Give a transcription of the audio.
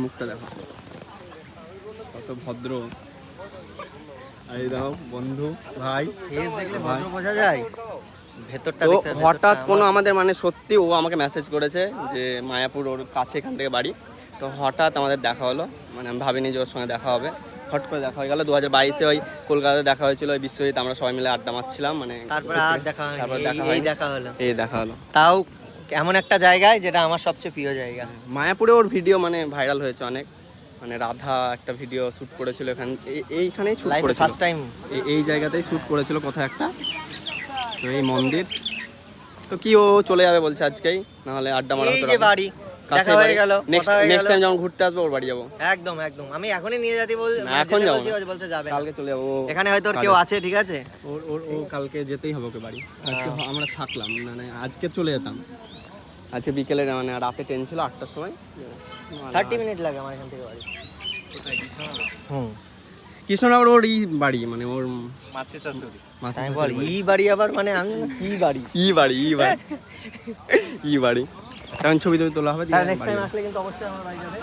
মুখটা দেখো কত ভদ্র। এই দাও বন্ধু ভাই, বোঝা যায় ভেতরটা। তো হঠাৎ কোনো আমাদের মানে সত্যি ও আমাকে মেসেজ করেছে যে মায়াপুর ওর কাছে এখান থেকে বাড়ি, তো হঠাৎ আমাদের দেখা হলো, মানে আমি ভাবিনি যে ওর সঙ্গে দেখা হবে, হট করে দেখা হয়ে গেল। 2022-এ ওই কলকাতায় দেখা হয়েছিল ওই বিশ্বজিৎ, আমরা সবাই মিলে আড্ডা মারছিলাম, মানে তারপর আর দেখা হয়নি, তারপর দেখা হলো। তাও এমন একটা জায়গায় যেটা আমার সবচেয়ে প্রিয় জায়গা। মায়াপুরে ওর ভিডিও মানে ভাইরাল হয়েছে অনেক, মানে রাধা একটা ভিডিও শ্যুট করেছিল এখানে, এইখানেই শ্যুট করেছিল, ফার্স্ট টাইম এই জায়গাতেই শ্যুট করেছিল কোথাও একটা, তো এই মন্দির। তো কি ও চলে যাবে বলছে আজকেই, নাহলে আড্ডা মারা হতো। এই যে বাড়ি দেখা হয়ে গেল, নেক্সট টাইম যখন ঘুরতে আসবে ওর বাড়ি যাবো। একদম একদম, আমি এখনই নিয়ে যেতে এখন যাবো, বলছে যাবে কালকে চলে যাবো। এখানে হয়তো ওর কেউ আছে, ঠিক আছে, ও কালকে যেতেই হবে ওকে বাড়ি। আজকে আমরা থাকলাম, মানে আজকে চলে যেতাম, আজকে বিকেলে মানে রাতে ট্রেন ছিল 8টার সময়, 30 মিনিট লাগে আমার এখান থেকে বাড়ি। কৃষ্ণনগর ওর বাড়ি, মানে ওর মাসি শাশুড়ি। মাসি আমি বল ই বাড়ি আবার, মানে আমি কি বাড়ি ই বাড়ি কারণ ছবি তোলা হবে। নেক্সট টাইম আসলে কিন্তু অবশ্যই আমার বাড়ি যাবে।